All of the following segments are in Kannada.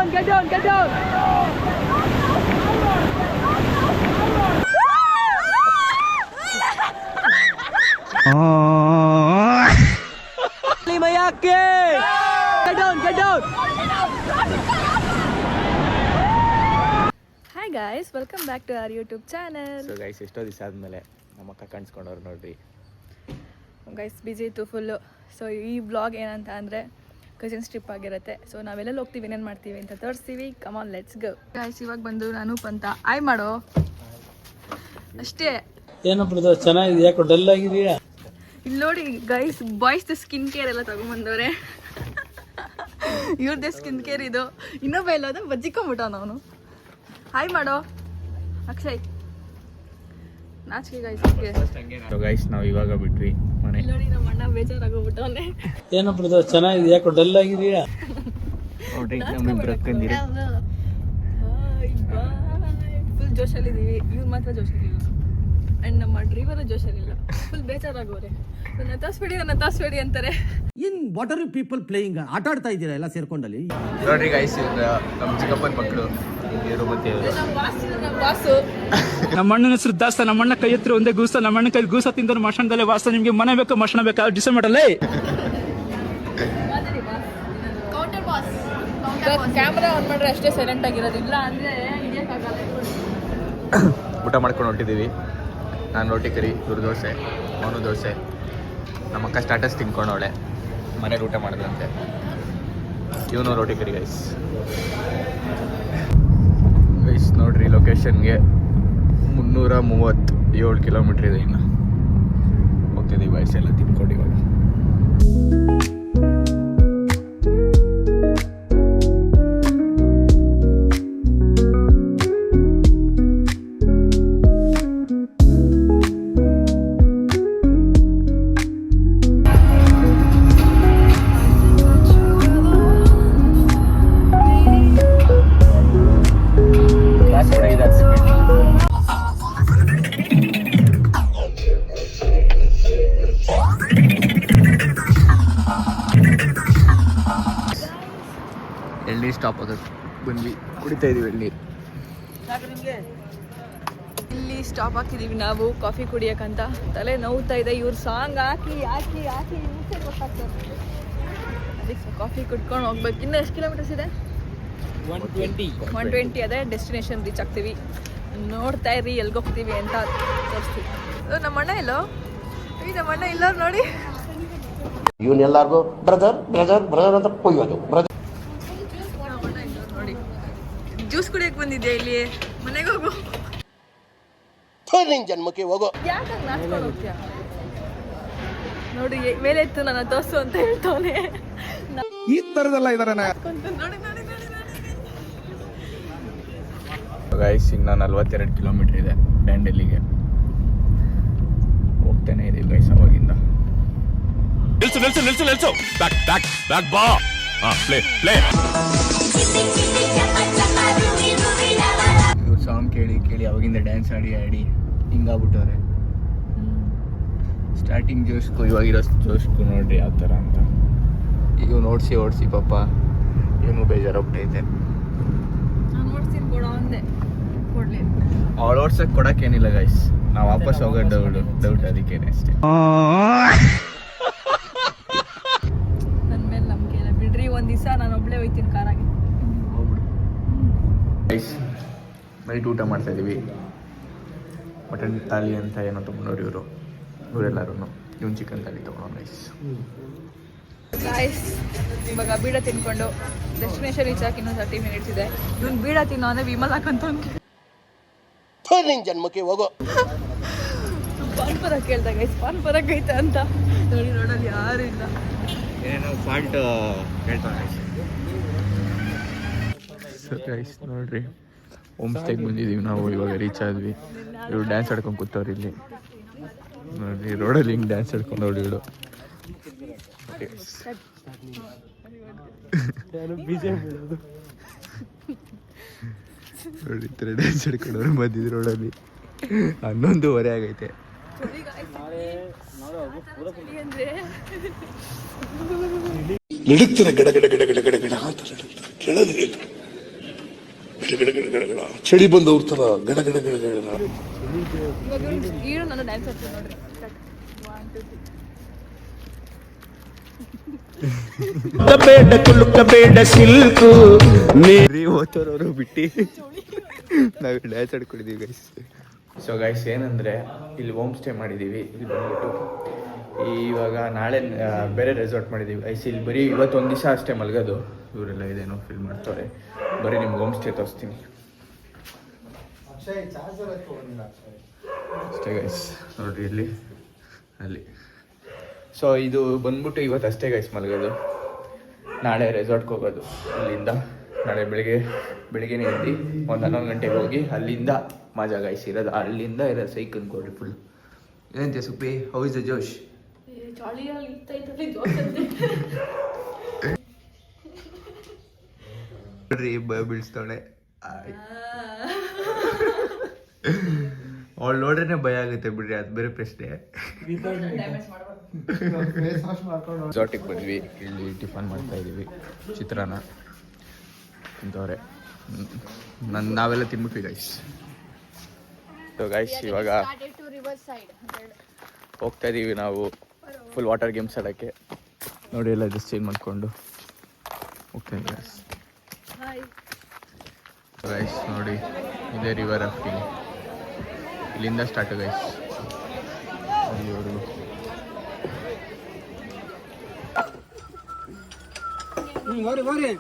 get down. Mayake! Get down. Hi guys, welcome back to our YouTube channel. So guys, ಎಷ್ಟೋ ದಿವಸ ಆದಮೇಲೆ ನಮ್ಮ ಅಕ್ಕ ಕಾಣಿಸ್ಕೊಂಡವ್ರು ನೋಡ್ರಿ. ಗೈಸ್ ಬಿಜಿ ಇತ್ತು ಫುಲ್ಲು. ಸೊ ಈ ಬ್ಲಾಗ್ ಏನಂತ ಅಂದರೆ ಕಸಿನ್ಸ್ ಟ್ರಿಪ್ ಆಗಿರುತ್ತೆ. ಸೊ ನಾವೆಲ್ಲ ಹೋಗ್ತೀವಿ, ಏನೇನು ಮಾಡ್ತೀವಿ ಅಂತ ತೋರಿಸ್ತೀವಿ. Come on let's go guys. ಇವಾಗ ಬಂದು ಅನೂಪ್ ಅಂತ ಆಯ್ ಮಾಡೋ ಅಷ್ಟೇ. ಏನಪ್ಪ ಚೆನ್ನಾಗಿದೆ, ಯಾಕೋ ಡಲ್ ಆಗಿದೆಯಾ? ಇಲ್ಲಿ ನೋಡಿ ಗೈಸ್, ಬಾಯ್ಸ್ದು ಸ್ಕಿನ್ ಕೇರ್ ಎಲ್ಲ ತಗೊಂಬಂದವ್ರೆ. ಇವ್ರದ್ದೇ ಸ್ಕಿನ್ ಕೇರ್ ಇದು. ಇನ್ನೊಬ್ಬ ಎಲ್ಲೋದ ಬಜ್ಜಿಕೊಂಬಿಟ್ಟ ಅವನು. ಹಾಯ್ ಮಾಡೋ ಅಕ್ಷಯ್. ನಾಚಿಕೆ ಗೈಸ್. ಸೊ ಗೈಸ್ ನಾವು ಇವಾಗ ಬಿಟ್ವಿ ಮನೆ. ನೋಡಿ ನಮ್ಮ ಅಣ್ಣ ಬೇಜಾರಾಗೋಗ್ಬಿಟ್ಟವನೆ. ಏನಪ್ಪ ಚೆನ್ನಾಗಿದೆ, ಯಾಕೋ ಡಲ್ ಆಗಿದೆಯಾ? ನೋಡ್ರಿ ನಮ್ಮಿಬ್ರು ಅಕ್ಕಂದಿರಿ ಫುಲ್ ಜೋಶಲ್ಲಿದ್ದೀವಿ. ಇವ್ರು ಮಾತ್ರ ಜೋಶಲ್ಲಿಲ್ಲ ಆ್ಯಂಡ್ ನಮ್ಮ ಡ್ರೈವರು ಜೋಶಲ್ಲಿಲ್ಲ. ಫುಲ್ ಬೇಜಾರಾಗೋರೆ. ನತಾಸ್ಬೇಡಿ ಅಂತಾರೆ. In what are you people playing? ಆಟ ಆಡ್ತಾ ಇದ್ದೀರಾ ಎಲ್ಲ ಸೇರ್ಕೊಂಡಲ್ಲಿ? ನೋಡ್ರಿ ಗೈಸ್, ನಮ್ಮ ಚಿಕ್ಕಪ್ಪನ ಮಕ್ಕಳು ಇವರು ಮತ್ತೆ ಬಾಸು. ನಮ್ಮ ಅಣ್ಣನ ಹೆಸರು ದಾಸ್ತ. ನಮ್ಮ ಅಣ್ಣ ಕೈ ಹತ್ರ ಒಂದೇ ಗೂಸ. ನಮ್ಮ ಅಣ್ಣ ಕೈ ಗೂಸ ತಿಂದ್ರೆ ಮಶಾನದಲ್ಲೇ ವಾಸ. ನಿಮ್ಗೆ ಮನೆ ಬೇಕಾ ಮಶಾನ ಬೇಕಾ ಡಿಸೈಡ್ ಮಾಡಲ್ಲ. ಕ್ಯಾಮ್ರಾ ಆನ್ ಮಾಡ್ರೆ ಅಷ್ಟೇ ಸೈಲೆಂಟ್ ಆಗಿರೋದಿಲ್ಲ ಅಂದರೆ ಊಟ ಮಾಡ್ಕೊಂಡು ಹೊಟ್ಟಿದ್ದೀವಿ. ನಾನು ರೋಟಿ ಕರಿ, ಇವ್ರು ದೋಸೆ, ಅವನು ದೋಸೆ. ನಮ್ಮ ಅಕ್ಕ ಸ್ಟಾಟಸ್ ತಿನ್ಕೊಂಡವಳೆ, ಮನೇಲಿ ಊಟ ಮಾಡಿದ್ರಂತೆ. ಇವನು ರೋಟಿ ಕರಿ ಗೈಸ್. ನೋಡ್ರಿ ಲೊಕೇಶನ್ಗೆ 337 ಕಿಲೋಮೀಟ್ರ್ ಇದೆ. ಇನ್ನು ಹೋಗ್ತಿದ್ದೀವಿ ಗೈಸ್, ಎಲ್ಲ ತಿನ್ಕೊಂಡು ಇವಾಗ. ಎಳ್ನೀರು ಸ್ಟಾಪ್ ಆಗೋದು ಬಂದ್ವಿ, ಕುಡಿತಾ ಇದೀವಿ ಎಳ್ನೀರು. ಇಲ್ಲಿ ಸ್ಟಾಪ್ ಹಾಕಿದೀವಿ ನಾವು ಕಾಫಿ ಕುಡಿಯೋಕ್ಕಂತ. ತಲೆ ನೋವ್ತಾ ಇದೆ. ಇವ್ರು ಸಾಂಗ್ ಹಾಕಿ ಮುಂಚೆ ಗೊತ್ತಾಗ್ತದೆ. ಅದಕ್ಕೆ ಕಾಫಿ ಕುಡ್ಕೊಂಡು ಹೋಗ್ಬೇಕು. ಇನ್ನು ಎಷ್ಟು ಕಿಲೋಮೀಟರ್ಸ್ ಇದೆ? 120. ಅದೇ ಡೆಸ್ಟಿನೇಷನ್ ರೀಚ್ ಆಗ್ತೀವಿ. ನೋಡ್ತಾ ಇರ್ರಿ ಎಲ್ಗೆ ಹೋಗ್ತೀವಿ ಅಂತ ತೋರಿಸ್ತೀವಿ. ನಮ್ಮ ಅಣ್ಣ ಎಲ್ಲೋ? ನಮ್ಮ ಅಣ್ಣ ಇಲ್ಲ ನೋಡಿ. ಇವನ್ನೆಲ್ಲರಿಗೂ ಬ್ರದರ್ ಅಂತ ಕೊಯ್ಯೋದು. ನೋಡಿ ಜ್ಯೂಸ್ ಕುಡಿಯಕ್ಕೆ ಬಂದಿದ್ದೆ ಇಲ್ಲಿ. ಮನೆಗೆ ಹೋಗು. ನಿನ್ ಜನ್ಮಕ್ಕೆ ಹೋಗೋ. ಯಾಕೆ ನಾಚ್ಕೊಂಡು ಹೋಗ್ತೀಯ? ನೋಡಿ ಮೇಲೆ ಇತ್ತು ನನ್ನ ತೋರ್ಸು ಅಂತ ಹೇಳ್ತವನೆ. ಈ ತರದೆಲ್ಲ ಇದಾರೆ. ನೋಡಿ ಗೈಸ್, ಇನ್ನು 42 ಕಿಲೋಮೀಟ್ರ್ ಇದೆ ಡ್ಯಾಂಡೆಲ್ಲಿಗೆ. ಹೋಗ್ತಾನೆ ಇದೀವಿ ಗೈಸ್ ಅವಾಗಿಂದ. ನಿಲ್ಸು ಬ್ಯಾಕ್ ಬಾ. ಪ್ಲೇ ಇವ್ರು ಸಾಂಗ್ ಕೇಳಿ ಅವಾಗಿಂದ ಡ್ಯಾನ್ಸ್ ಆಡಿ ಹಿಂಗಾಗ್ಬಿಟ್ಟವ್ರೆ. ಸ್ಟಾರ್ಟಿಂಗ್ ಜೋಶ್ಕು ಇವಾಗಿರೋ ಜೋಶ್ಕು ನೋಡ್ರಿ ಯಾವ ಥರ ಅಂತ. ಇವ್ನು ಓಡಿಸಿ ಪಾಪ ಇವನು ಬೇಜಾರಾಗ್ಬಿಟ್ಟೈತೆ. ಅವಳು ಓಡ್ಸಕ್ಕೆ ಕೊಡೋಕ್ಕೇನಿಲ್ಲ ಗೈಸ್, ನಾವು ವಾಪಸ್ ಹೋಗೋ ಡೌಟ್ ಅದಕ್ಕೇನೆ ಅಷ್ಟೇ. ನನ್ನ ಮೇಲೆ ನಂಬಿಕೆ ಇಲ್ಲ ಬಿಡ್ರಿ. ಒಂದು ದಿವಸ ನಾನು ಒಬ್ಳೆ ಹೋಯ್ತೀನಿ ಕಾರಾಗಿ. ಗೈಸ್ ನೈಟ್ ಊಟ ಮಾಡ್ತಾ ಇದೀವಿ. ಮಟನ್ ತಾಲಿ ಅಂತ ಏನೋ ತೊಗೊಂಡವ್ರು ಇವರೆಲ್ಲರೂ. ಇವನು ಚಿಕನ್ ತಾಲಿ ತೊಗೊಂಡು ಗೈಸ್ ಇವಾಗ ಬೀಡ ತಿನ್ಕೊಂಡು ಡೆಸ್ಟಿನೇಷನ್ ರೀಚ್ ಆಗಿ ಇನ್ನೂ 30 ಮಿನಿಟ್ಸ್ ಇದೆ. ಇವ್ನು ಬೀಡ ತಿನ್ನೋ ಅಂದರೆ ವಿಮಲ್ ಹಾಕಂತ ನಿನ್ ಜನ್ಮಕ್ಕೆ ಹೋಗೋ. ಪಾನ್ ಬರಕ್ಕೆ ಕೇಳ್ದ ಗೈಸ್, ಪಾನ್ ಬರಕ್ಕೈತೆ ಅಂತ. ನೋಡಿ ರೋಡಲ್ಲಿ ಯಾರು ಇಲ್ಲ. ಏನೇನೋ ಫಾಲ್ಟ್ ಹೇಳ್ತಾನೆ. ಸೊ ಗೈಸ್ ನೋಡ್ರಿ, ಹೋಮ್ ಸ್ಟೇಗೆ ಬಂದಿದ್ದೀವಿ ನಾವು. ಇವಾಗ ರೀಚ್ ಆದ್ವಿ. ಇವ್ರು ಡ್ಯಾನ್ಸ್ ಆಡ್ಕೊಂಡು ಕೂತವ್ರು ಇಲ್ಲಿ ನೋಡ್ರಿ. ರೋಡಲ್ಲಿ ಹಿಂಗೆ ಡ್ಯಾನ್ಸ್ ಆಡ್ಕೊಂಡು ನೋಡಿ ಇವಳು. ನೋಡಿ ಈ ಥರ ಡ್ಯಾನ್ಸ್ ಆಡ್ಕೊಂಡವ್ರು ಬಂದಿದ್ರು ರೋಡಲ್ಲಿ. 11:30 ಆಗೈತೆ. ನಡುತ್ತಿನ ಗಡ ಗಡ ಗಡ ಗಡ ಗಡ ಗಡ ಅಂತ ಕೇಳೋದಿಲ್ಲ. ಚಳಿ ಬಂದವ್ರ ತರ ಗಡ ಗಡ ಗಡ ಗಡ ಇವಾಗ ಈರು ನಾನು ಡ್ಯಾನ್ಸ್ ಮಾಡ್ತೀನಿ ನೋಡ್ರಿ 1 2 3 ಬೇಡ ಕುಲುಕ ಬೇಡ ಸಿಲ್ಕು ಮೇರಿ ಓದ್ತವ್ರವರು ಬಿಟ್ಟು ನಾವು ಡ್ಯಾನ್ಸ್ ಆಡ್ಕೊಂಡಿದ್ದೀವಿ ಗೈಸ್. ಸೊ ಗೈಸ್ ಏನಂದರೆ ಇಲ್ಲಿ ಹೋಮ್ ಸ್ಟೇ ಮಾಡಿದ್ದೀವಿ. ಇಲ್ಲಿ ಬಂದ್ಬಿಟ್ಟು ಇವಾಗ ನಾಳೆ ಬೇರೆ ರೆಸಾರ್ಟ್ ಮಾಡಿದ್ದೀವಿ ಗೈಸ್. ಇಲ್ಲಿ ಬರೀ ಇವತ್ತೊಂದು ದಿವಸ ಅಷ್ಟೇ ಮಲಗೋದು. ಇವರೆಲ್ಲ ಇದೇನೋ ಫೀಲ್ ಮಾಡ್ತಾರೆ. ಬರೀ ನಿಮ್ಗೆ ಹೋಮ್ ಸ್ಟೇ ತೋರಿಸ್ತೀನಿ ಅಷ್ಟೇ ಗೈಸ್. ನೋಡಿರಿ ಇಲ್ಲಿ ಅಲ್ಲಿ. ಸೊ ಇದು ಬಂದ್ಬಿಟ್ಟು ಇವತ್ತು ಅಷ್ಟೇ ಗೈಸ್ ಮಲಗೋದು. ನಾಳೆ ರೆಸಾರ್ಟ್ಗೆ ಹೋಗೋದು. ಇಲ್ಲಿಂದ ನಾಳೆ ಬೆಳಿಗ್ಗೆನೇ ಎದ್ದು ಒಂದು 11 ಗಂಟೆಗೆ ಹೋಗಿ ಅಲ್ಲಿಂದ ಮಜಾ ಗೈಸ್ ಇರೋದು. ಅಲ್ಲಿಂದ ಇರೋದು ಸೈಕ್ ಅಂದ್ಕೊಡ್ರಿ ಫುಲ್. ಏನಂತೆ ಸುಪ್ಪಿ, ಹೌ ಇಸ್ ದ ಜೋಶ್? ನೋಡ್ರಿ ಭಯ ಬೀಳಿಸ್ತಾಳೆ. ಅವಳು ನೋಡ್ರೇನೆ ಭಯ ಆಗುತ್ತೆ ಬಿಡ್ರಿ, ಅದು ಬೇರೆ ಪ್ರಶ್ನೆ. ರೆಸಾರ್ಟಿಗೆ ಬಂದ್ವಿ. ಇಲ್ಲಿ ಟಿಫನ್ ಮಾಡ್ತಾ ಇದೀವಿ, ಚಿತ್ರಾನ್ನ ತಿಂತವ್ರೆ. ನಾವೆಲ್ಲ ತಿನ್ಬಿಟ್ವಿ ಗೈಸ್. ಸೊ ಗೈಸ್ ಇವಾಗ ಹೋಗ್ತಾ ಇದೀವಿ ನಾವು ಫುಲ್ ವಾಟರ್ ಗೇಮ್ಸ್ ಆಡೋಕ್ಕೆ. ನೋಡಿ ಎಲ್ಲ ಡ್ರೆಸ್ ಚೇಂಜ್ ಮಾಡಿಕೊಂಡು ಹೋಗ್ತಾ ಇದೀವಿ ಗೈಸ್. ಗೈಸ್ ನೋಡಿ ಇದೇ ರಿವರ್ ರಾಫ್ಟಿಂಗ್. ಇಲ್ಲಿಂದ ಸ್ಟಾರ್ಟ್ ಗೈಸ್ ಅಲ್ಲಿವರೆಗೂ. ಹೋಗ್ರಿ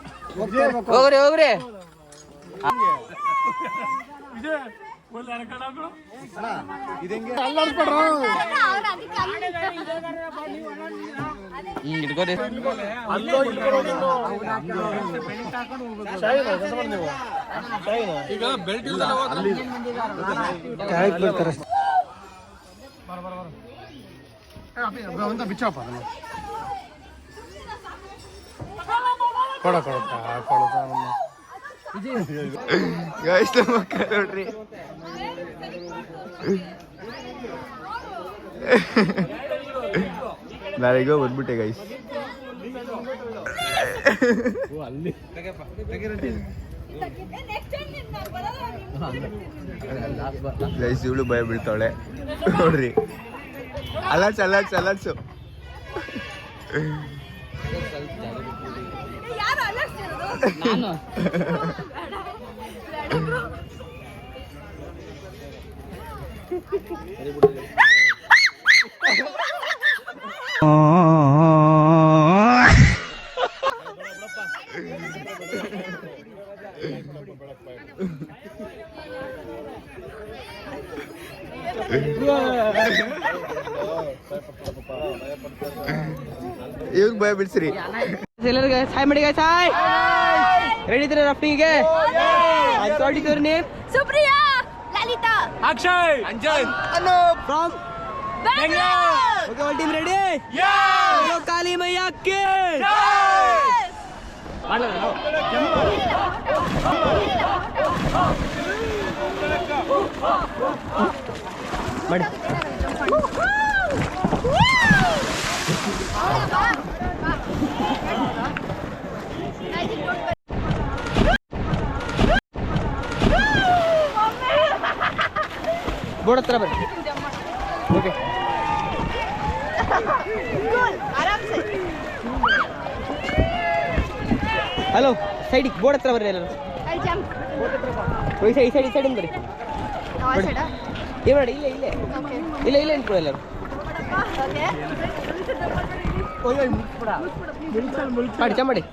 ಗೈಸ್ ನಮ್ಮ ಅಕ್ಕ ನೋಡ್ರಿ. ನಾಳೆಗೋ ಬಂದ್ಬಿಟ್ಟೆ ಗೈಸ್. ಗೈಸ್ ಇವಳು ಭಯ ಬೀಳ್ತಾವಳೆ ನೋಡ್ರಿ. ಅಲರ್ಟ್ಸು ಇವಾಗ ಭಯ ಬಿಡ್ಸ್ರಿ. ಎಲ್ಲರಿಗೂ ಹಾಯ್ ಮಾಡಿ ಗೈಸ್. ಹಾಯ್, ರೆಡಿ ಇದ್ದೀರಾ ರಾಫ್ಟಿಂಗ್ಗೆ? What is your name? Supriya, Lalitha, Akshay, Anjan, Anoop from Bengaluru. Okay, all team ready? ಕಾಲಿ ಮೈಯಾಕ್ಕೆ ಮಾಡಿ. ಬೋರ್ಡ್ ಹತ್ರ ಬರ್ರಿ. ಓಕೆ, ಹಲೋ ಸೈಡಿಗೆ ಬೋರ್ಡ್ ಹತ್ರ ಬರ್ರಿ ಎಲ್ಲರೂ. ಈ ಸೈಡ್ ಬರ್ರಿ. ಏನು ಮಾಡಿ, ಇಲ್ಲೇ ನಿಂತ್ಕೊಳ್ಳಿ ಎಲ್ಲರೂ. ಮಾಡಿ ಚಂಬಡಿ.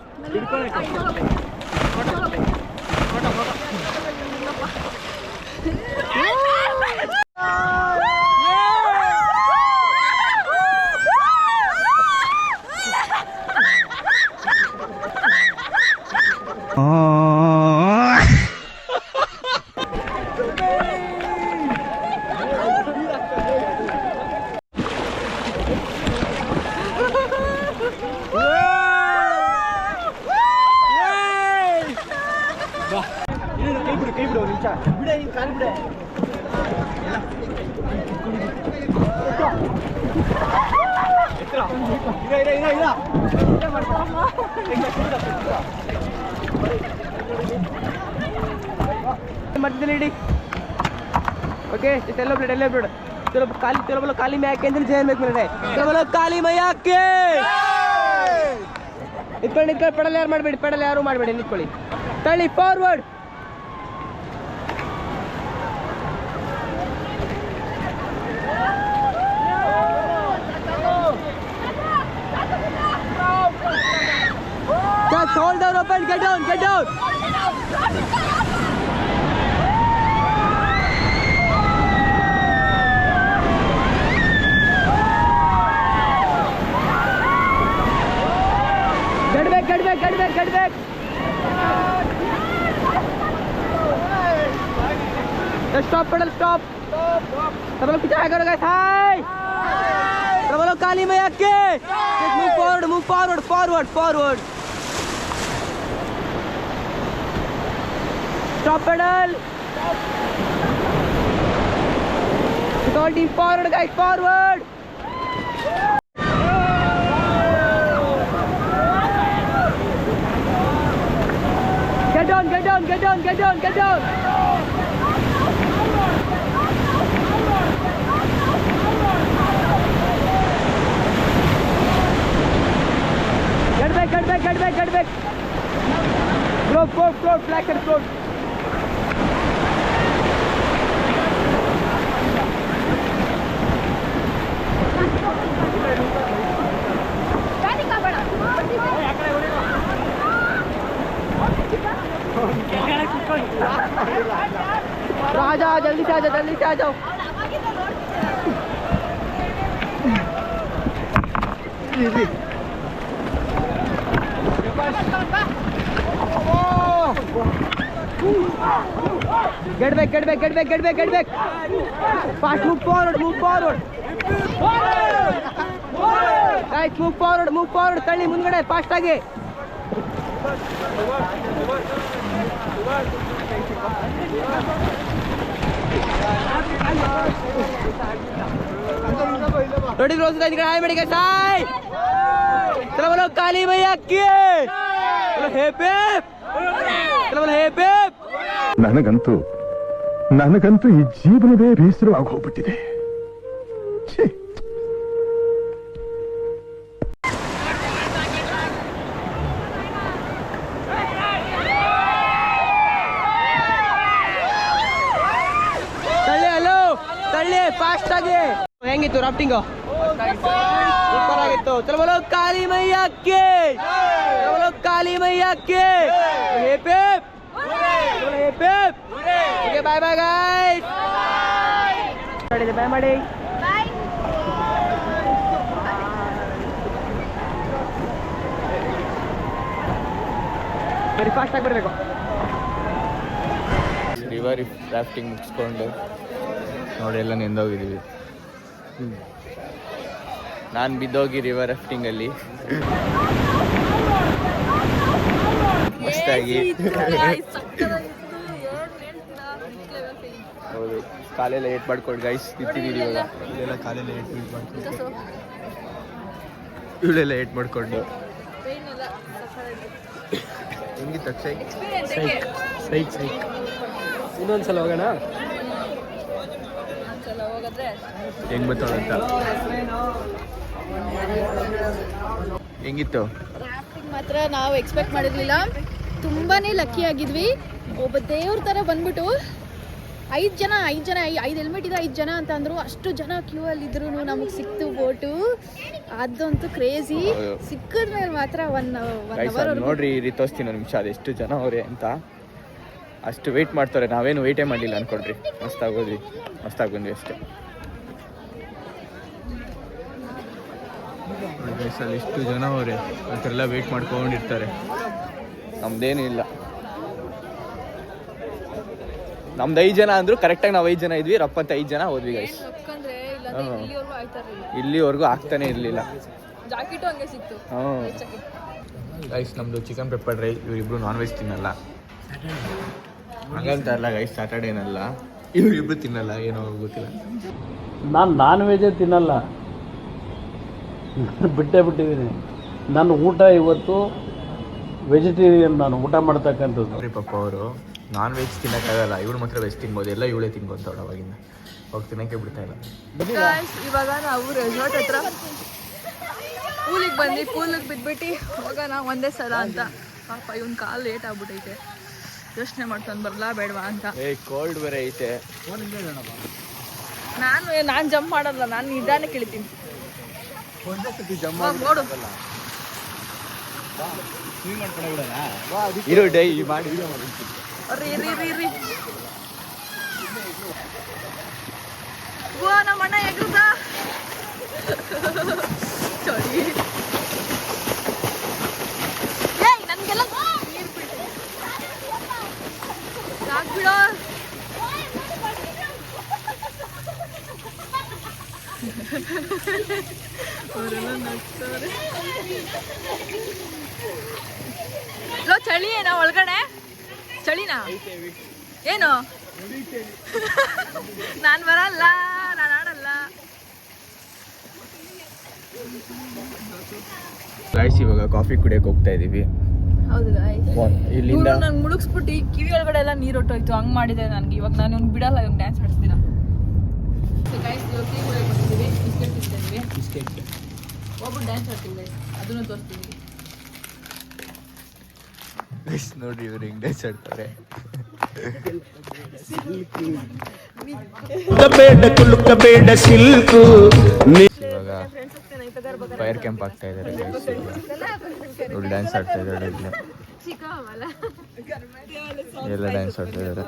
ಮಾಡ್ತಿದ್ದೀನಿ ಇಡಿ ओके चलो ब्लड चलो बोलो काली मैं आके अंदर जेल में मिल रहे चलो बोलो काली मैया के नित्ಕೊಳ್ಳಿ ಪಡಲ ಯಾರು ಮಾಡಬೇಡಿ ಪಡಲ ಯಾರು ಮಾಡಬೇಡಿ ನಿತ್ಕೊಳ್ಳಿ ತಳ್ಳಿ forward just hold down open get down Get back. Stop pedal, stop. सब लोग पीछे करो guys, hi. सब लोग काली मैया के. Move forward. Stop pedal. All team forward guys, forward. Get down. Get down. Get back. Float, flag and float. राजा जल्दी से आ जाओ Get back. Fast, move forward. Guys, move forward. ತಳ್ಳಿ ಮುಂದ್ಗಡೆ ಫಾಸ್ಟ್ ಆಗಿ. ನೋಡಿ ರೋಸ್ ಗಾಯ್ಸ್ ಹಾಯ್ ಮಾಡಿ ಗಾಯ್ಸ್ ಹಾಯ್ ಚಲೋ बोलो काली मैया की चलो हे पेप ನನಗಂತೂ ಈ ಜೀವನವೇ ಬೇಸರವಾಗಿ ಹೋಗ್ಬಿಟ್ಟಿದೆ. ತಳ್ಳಿ ಫಾಸ್ಟ್ ಆಗಿ ಹೆಂಗಿತ್ತು ರಾಫ್ಟಿಂಗ್ ಸೂಪರ್ ಆಗಿತ್ತು ಚಲೋ बोलो काली मैया की हे पेप ओके बाय गाइस बाय ಮಾಡಿ ವೆರಿ ಫಾಸ್ಟ್ ಆಗಿ ಬರಬೇಕು ರಿವರ್ ರಾಫ್ಟಿಂಗ್ ಮುಗಿಸ್ಕೊಂಡು ನೋಡಿ ಎಲ್ಲ ನೆಂದೋಗಿದ್ದೀವಿ. ನಾನು ಬಿದ್ದೋಗಿ ರಿವರ್ ರಾಫ್ಟಿಂಗಲ್ಲಿ ಮಸ್ತಾಗಿ ಹೌದು ಕಾಲೆಲ್ಲ ಏಟ್ ಮಾಡ್ಕೊಂಡು ಗೈಸ್ ನಿಂತಿದ್ದೀವಿ ಇವಾಗ. ಇಲ್ಲೆಲ್ಲ ಕಾಲೆಲ್ಲ ಏಟ್ ಮಾಡ್ಕೊಂಡು ಇವಳೆಲ್ಲ ಏಟ್ ಮಾಡಿಕೊಂಡು ಹೆಂಗಿತ್ತು ಅಕ್ಷಯ್? ಸೈಕ್ ಇನ್ನೊಂದ್ಸಲ ಹೋಗೋಣ ಹೆಂಗ್ ಬರ್ತಾಳಂತ ಹೆಂಗಿತ್ತು? ರಾಫ್ಟಿಂಗ್ ಮಾತ್ರ ನಾವು ಎಕ್ಸ್ಪೆಕ್ಟ್ ಮಾಡಿರ್ಲಿಲ್ಲ. ತುಂಬಾನೇ ಲಕ್ಕಿ ಆಗಿದ್ವಿ. ಒಬ್ಬ ದೇವ್ರ ಥರ ಬಂದ್ಬಿಟ್ಟು 5 ಜನ 5 ಹೆಲ್ಮೆಟ್ ಇದೆ 5 ಜನ ಅಂತ ಅಂದ್ರು. ಅಷ್ಟು ಜನ ಕ್ಯೂ ಅಲ್ಲಿ ಇದ್ರು ನಮಗೆ ಸಿಕ್ತು ಬೋಟು. ಅದಂತೂ ಕ್ರೇಜಿ. ಸಿಕ್ಕಿದ್ಮೇಲೆ ಮಾತ್ರ ಒನ್ ಅವರ್ ನೋಡ್ರಿ ತೋರಿಸ್ತೀನಿ ನಿಮಿಷ ಅದೆಷ್ಟು ಜನ ಅವರೇ ಅಂತ. ಅಷ್ಟು ವೆಯ್ಟ್ ಮಾಡ್ತಾರೆ, ನಾವೇನು ವೆಯ್ಟೇ ಮಾಡಲಿಲ್ಲ ಅನ್ಕೊಡ್ರಿ. ಮಸ್ತಾಗಿ ಬಂದ್ವಿ ಅಷ್ಟೇ. ಅಲ್ಲಿ ಎಷ್ಟು ಜನ ಅವರೇ ಅಂತೆಲ್ಲ ವೆಯ್ಟ್ ಮಾಡ್ಕೊಂಡಿರ್ತಾರೆ. ನಮ್ದೇನು ಇಲ್ಲ, ನಮ್ದು 5 ಜನ ಅಂದ್ರು ಕರೆಕ್ಟಾಗಿ ನಾವು 5 ಜನ ಇದ್ವಿ. ರಪ್ಪಂತ 5 ಜನ ಹೋದ್ವಿ ಗೈಸ್. ಇಲ್ಲಿವರೆಗೂ ಆಗ್ತಾನೆ ಇರಲಿಲ್ಲ. ಗೈಸ್ ನಮ್ಮದು ಚಿಕನ್ ಪೆಪ್ಪರ್ ಡ್ರೈ. ಇವರಿಬ್ರು ನಾನ್ ವೆಜ್ ತಿನ್ನಲ್ಲ, ಹಂಗಂತ ಅಲ್ಲ ಗೈಸ್. ಸ್ಯಾಟರ್ಡೇನಲ್ಲ ಇವರಿಬ್ರು ತಿನ್ನಲ್ಲ, ಏನೋ ಗೊತ್ತಿಲ್ಲ. ನಾನು ನಾನ್ ವೆಜೇ ತಿನ್ನಲ್ಲ, ಬಿಟ್ಟಿದ್ದೀನಿ. ನನ್ನ ಊಟ ಇವತ್ತು ವೆಜಿಟೇರಿಯನ್ ನಾನು ಊಟ ಮಾಡ್ತಕ್ಕಂಥದ್ದು. ಅವ್ರಿ ಪಪ್ಪ ಅವರು ನಾನ್ ವೆಜ್ ತಿನ್ನೋಕ್ಕಾಗಲ್ಲ, ಇವಳು ಮಾತ್ರ ವೆಜ್ ತಿನ್ಬೋದು, ಎಲ್ಲ ಇವಳೇ ತಿನ್ಕೊಂತವಳು ಅವಾಗಿಂದ. ಅವಾಗ ತಿನ್ನೋಕ್ಕೆ ಬಿಡ್ತಾ ಇಲ್ಲ. ಇವಾಗ ನಾವು ರೆಸಾರ್ಟ್ ಹತ್ರ ಪೂಲಿಗೆ ಬಂದು ಪೂಲಿಗೆ ಬಿದ್ಬಿಟ್ಟು ಹೋಗೋಣ ಒಂದೇ ಸಲ ಅಂತ. ಪಾಪ ಇವನ್ ಕಾಲು ಲೇಟ್ ಆಗ್ಬಿಟ್ಟೈತೆ, ಯೋಚನೆ ಮಾಡ್ಕೊಂಡು ಬರಲಾ ಬೇಡವಾ ಅಂತ. ಕೋಲ್ಡ್ ಬೇರೆ ಐತೆ. ನಾನು ಜಂಪ್ ಮಾಡಲ್ಲ, ನಾನು ನಿಧಾನ ಇಳಿತೀನಿ. ನೋಡು ಇರೋ ಡೈ ಮಾಡಿ ರೀ ನಮ್ಮ ಅಣ್ಣ ಎಗ್ರುದ ನನ್ಗೆಲ್ಲ ನೀರು ಬಿಡೋ. ಅವರೆಲ್ಲ ನಗ್ತಾರೆ. ಚಳಿ ಏನೋ ಒಳಗಡೆ? ಚಳಿನಾ? ಏನು? ನಾನು ಬರಲ್ಲ, ನಾನು ಆಡಲ್ಲ. ಗೈಸ್ ಇವಾಗ ಕಾಫಿ ಕುಡಿಯಕ್ಕೆ ಹೋಗ್ತಾ ಇದೀವಿ. ಹೌದು ಗಾಯ್ಸ್, ಇಲ್ಲಿಂದ ನಂಗೆ ಮುಳುಗಿಸ್ಬಿಟ್ಟು ಕಿವಿ ಒಳಗಡೆ ಎಲ್ಲ ನೀರು ಹೊಟ್ಟೋಯ್ತು. ಹಂಗೆ ಮಾಡಿದೆ ನನಗೆ. ಇವಾಗ ನಾನು ಇವ್ನು ಬಿಡಲ್ಲ, ಇವ್ನು ಡ್ಯಾನ್ಸ್ ಮಾಡಿಸ್ತೀನ. ಗೈಸ್ ಇವಾಗ ಟೀ ಕುಡಿಯಕ್ಕೆ ಬರ್ತಿದ್ದೀವಿ, ಬಿಸ್ಕೆಟ್ ತಿಂತಿದ್ದೀವಿ. ಹೋಗ್ಬಿಟ್ಟು ಡ್ಯಾನ್ಸ್ ಆಡ್ತೀವಿ ಗೈಸ್, ಅದನ್ನು ತೋರಿಸ್ತೀವಿ. ಗೈಸ್ ನೋಡಿ ಇವ್ರು ಹಿಂಗೆ ಡ್ಯಾನ್ಸ್ ಆಡ್ತಾರೆ. ಬೇಡ ಸಿಲ್ಕು. ಇವಾಗ ಫೈರ್ ಕ್ಯಾಂಪ್ ಆಗ್ತಾ ಇದ್ದಾರೆ. ಇವ್ರು ಡ್ಯಾನ್ಸ್ ಆಡ್ತಾ ಇದ್ದಾರೆ. ಎಲ್ಲ ಡ್ಯಾನ್ಸ್ ಆಡ್ತಾ ಇದ್ದಾರೆ.